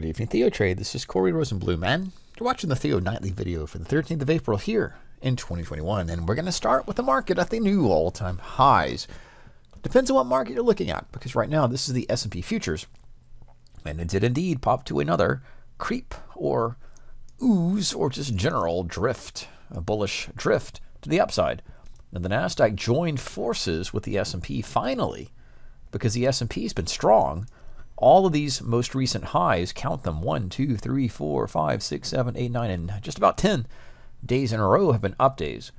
Good evening, TheoTrade. This is Corey Rosenblum, man. You're watching the Theo Nightly video for the 13th of April here in 2021, and we're going to start with the market at the new all-time highs. Depends on what market you're looking at, because right now this is the S&P futures, and it did indeed pop to another creep or ooze or just general drift, a bullish drift to the upside. And the Nasdaq joined forces with the S&P finally, because the S&P has been strong. All of these most recent highs, count them, 1, 2, 3, 4, 5, 6, 7, 8, 9, and just about 10 days in a row have been up days.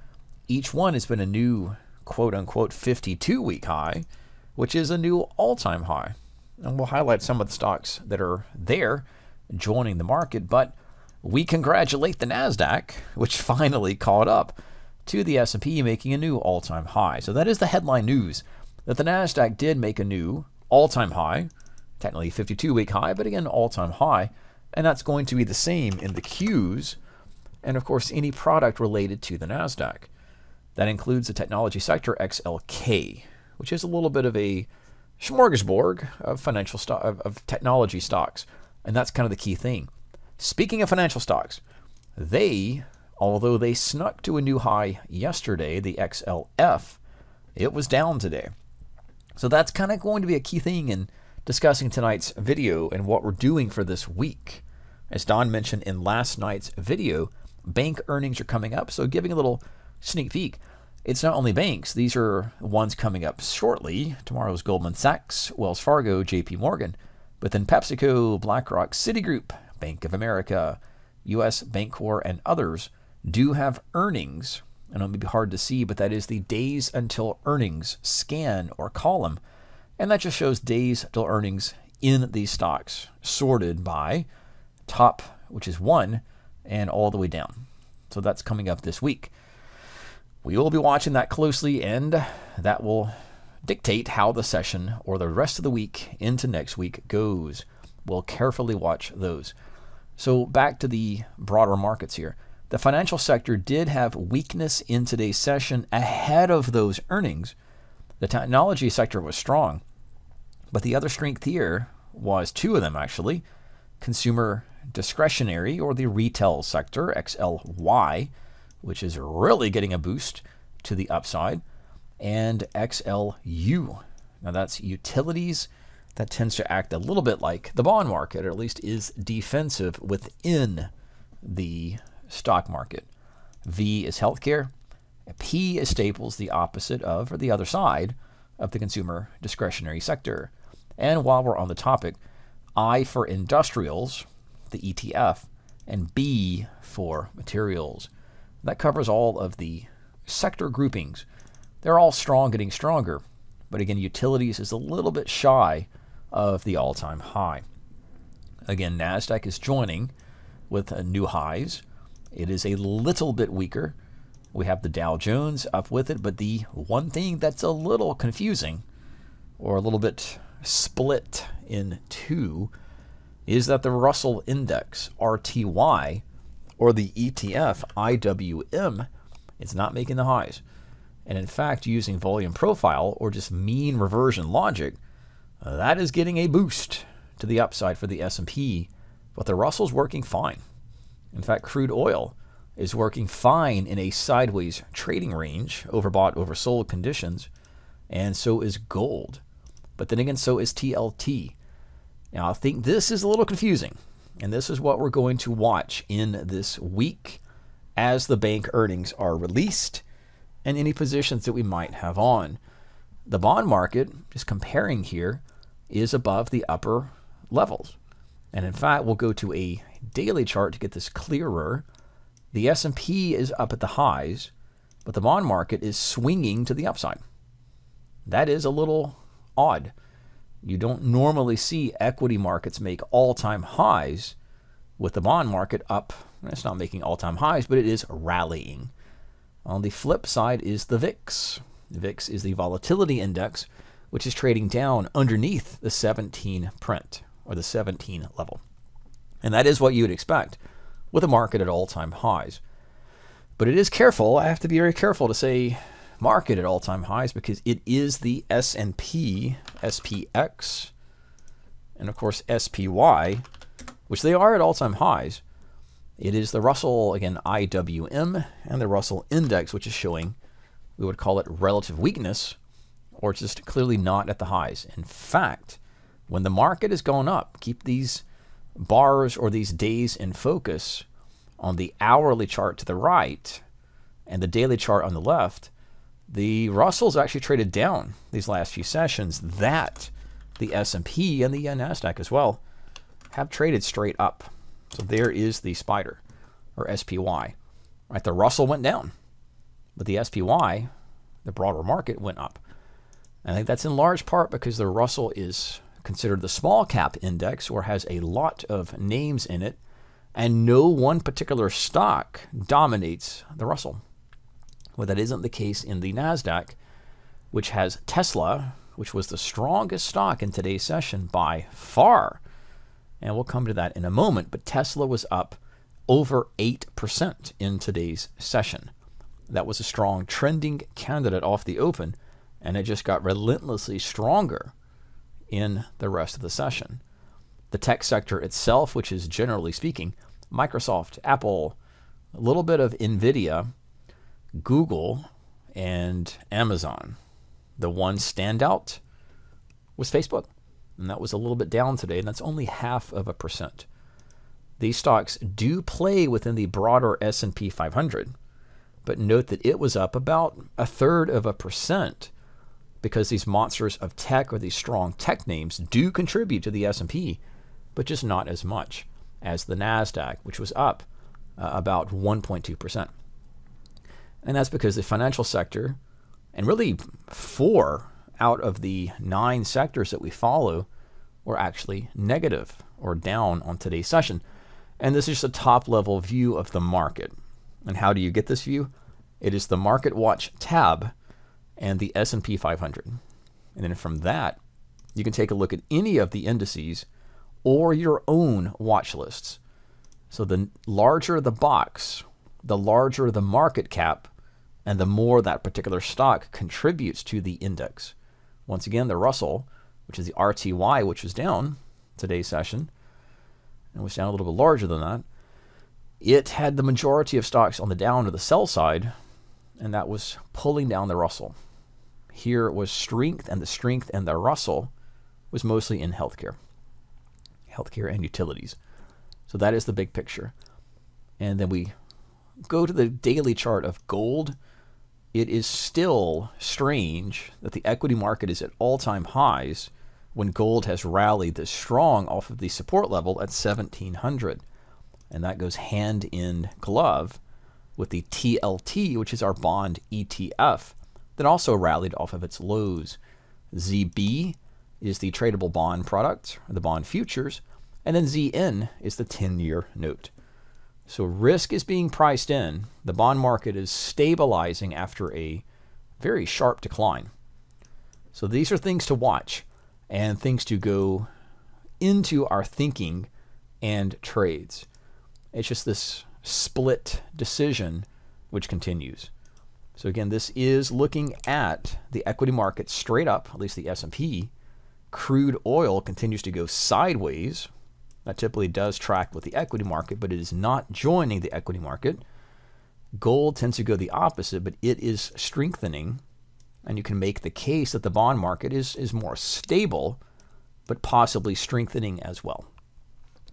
Each one has been a new quote-unquote 52-week high, which is a new all-time high. And we'll highlight some of the stocks that are there joining the market, but we congratulate the Nasdaq, which finally caught up to the S&P, making a new all-time high. So that is the headline news, that the Nasdaq did make a new all-time high, technically 52-week high, but again, all-time high. And that's going to be the same in the Qs, and of course, any product related to the Nasdaq. That includes the technology sector, XLK, which is a little bit of a smorgasbord of financial of technology stocks. And that's kind of the key thing. Speaking of financial stocks, although they snuck to a new high yesterday, the XLF, it was down today. So that's kind of going to be a key thing in discussing tonight's video and what we're doing for this week. As Don mentioned in last night's video, bank earnings are coming up, so giving a little sneak peek. It's not only banks, these are ones coming up shortly. Tomorrow's Goldman Sachs, Wells Fargo, JP Morgan, but then PepsiCo, BlackRock, Citigroup, Bank of America, US Bancorp, and others do have earnings. And it may be hard to see, but that is the days until earnings scan or column. And that just shows days till earnings in these stocks, sorted by top, which is 1, and all the way down. So that's coming up this week. We will be watching that closely, and that will dictate how the session or the rest of the week into next week goes. We'll carefully watch those. So back to the broader markets here. The financial sector did have weakness in today's session ahead of those earnings. The technology sector was strong, but the other strength here was 2 of them actually. Consumer discretionary, or the retail sector, XLY, which is really getting a boost to the upside, and XLU. Now that's utilities. That tends to act a little bit like the bond market, or at least is defensive within the stock market. V is healthcare. P is staples, the opposite of, or the other side of the consumer discretionary sector. And while we're on the topic, I for industrials, the ETF, and B for materials. That covers all of the sector groupings. They're all strong, getting stronger. But again, utilities is a little bit shy of the all-time high. Again, Nasdaq is joining with new highs. It is a little bit weaker. We have the Dow Jones up with it, but the one thing that's a little confusing, or a little bit split in 2, is that the Russell Index, RTY, or the ETF, IWM, is not making the highs. And in fact, using volume profile, or just mean reversion logic, that is getting a boost to the upside for the S&P, but the Russell's working fine. In fact, crude oil is working fine in a sideways trading range, overbought, oversold conditions, and so is gold. But then again, so is TLT. Now, I think this is a little confusing, and this is what we're going to watch in this week as the bank earnings are released and any positions that we might have on. The bond market, just comparing here, is above the upper levels. And in fact, we'll go to a daily chart to get this clearer. The S&P is up at the highs, but the bond market is swinging to the upside. That is a little odd. You don't normally see equity markets make all-time highs with the bond market up. It's not making all-time highs, but it is rallying. On the flip side is the VIX. The VIX is the volatility index, which is trading down underneath the 17 print, or the 17 level. And that is what you would expect with a market at all-time highs. But it is careful. I have to be very careful to say market at all-time highs, because it is the S&P, SPX, and of course SPY, which they are at all-time highs. It is the Russell, again, IWM, and the Russell Index, which is showing, we would call it relative weakness, or just clearly not at the highs. In fact, when the market is going up, keep these bars or these days in focus on the hourly chart to the right and the daily chart on the left. The Russell's actually traded down these last few sessions. That the S&P and the Nasdaq as well have traded straight up. So there is the spider, or SPY. Right, the Russell went down, but the SPY, the broader market, went up. I think that's in large part because the Russell is considered the small cap index, or has a lot of names in it, and no one particular stock dominates the Russell. Well, that isn't the case in the Nasdaq, which has Tesla, which was the strongest stock in today's session by far. And we'll come to that in a moment, but Tesla was up over 8% in today's session. That was a strong trending candidate off the open, and it just got relentlessly stronger in the rest of the session. The tech sector itself, which is generally speaking, Microsoft, Apple, a little bit of Nvidia, Google, and Amazon. The one standout was Facebook, and that was a little bit down today, and that's only 0.5%. These stocks do play within the broader S&P 500, but note that it was up about 0.33%, because these monsters of tech, or these strong tech names, do contribute to the S&P, but just not as much as the Nasdaq, which was up about 1.2%. And that's because the financial sector, and really 4 out of the 9 sectors that we follow, were actually negative or down on today's session. And this is just a top-level view of the market. And how do you get this view? It is the Market Watch tab and the S&P 500. And then from that, you can take a look at any of the indices or your own watch lists. So the larger the box, the larger the market cap, and the more that particular stock contributes to the index. Once again, the Russell, which is the RTY, which was down today's session, and was down a little bit larger than that, it had the majority of stocks on the down or the sell side, and that was pulling down the Russell. Here was strength, and the strength in the Russell was mostly in healthcare and utilities. So that is the big picture. And then we go to the daily chart of gold. It is still strange that the equity market is at all-time highs when gold has rallied this strong off of the support level at 1,700. And that goes hand in glove with the TLT, which is our bond ETF, that also rallied off of its lows. ZB is the tradable bond product, or the bond futures, and then ZN is the 10-year note. So risk is being priced in. The bond market is stabilizing after a very sharp decline. So these are things to watch and things to go into our thinking and trades. It's just this split decision which continues. So again, this is looking at the equity market straight up, at least the S&P. Crude oil continues to go sideways. That typically does track with the equity market, but it is not joining the equity market. Gold tends to go the opposite, but it is strengthening. And you can make the case that the bond market is more stable, but possibly strengthening as well.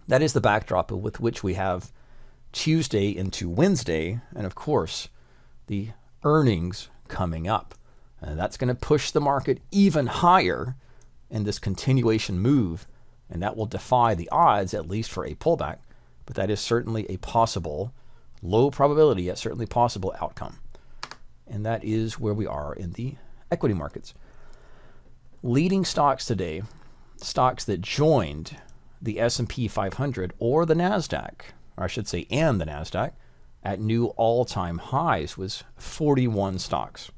That is the backdrop with which we have Tuesday into Wednesday, and of course, the earnings coming up. And that's going to push the market even higher in this continuation move. And that will defy the odds, at least for a pullback. But that is certainly a possible, low probability, yet certainly possible outcome. And that is where we are in the equity markets. Leading stocks today, stocks that joined the S&P 500 or the Nasdaq, or I should say, and the Nasdaq, at new all-time highs was 41 stocks.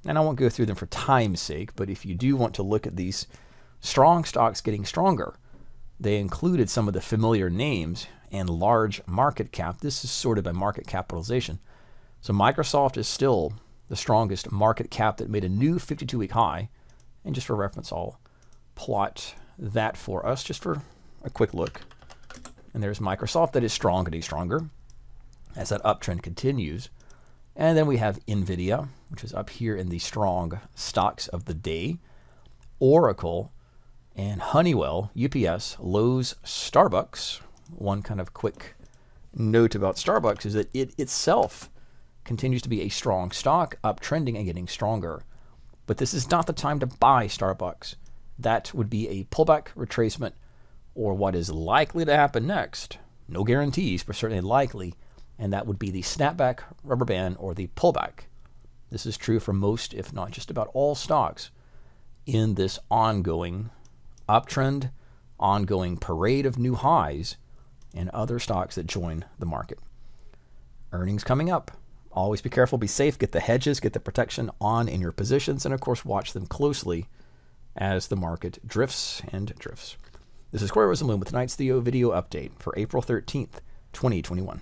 And I won't go through them for time's sake, but if you do want to look at these strong stocks getting stronger, they included some of the familiar names and large market cap. This is sorted by market capitalization. So Microsoft is still the strongest market cap that made a new 52-week high. And just for reference, I'll plot that for us just for a quick look. And there's Microsoft that is strong, getting stronger as that uptrend continues. And then we have Nvidia, which is up here in the strong stocks of the day. Oracle and Honeywell, UPS, Lowe's, Starbucks. One kind of quick note about Starbucks is that it itself continues to be a strong stock, uptrending and getting stronger. But this is not the time to buy Starbucks. That would be a pullback, retracement, or what is likely to happen next. No guarantees, but certainly likely. And that would be the snapback, rubber band, or the pullback. This is true for most, if not just about all stocks in this ongoing uptrend, ongoing parade of new highs, and other stocks that join the market. Earnings coming up. Always be careful, be safe, get the hedges, get the protection on in your positions, and of course watch them closely as the market drifts and drifts. This is Corey Rosenblum with tonight's Theo video update for April 13th, 2021.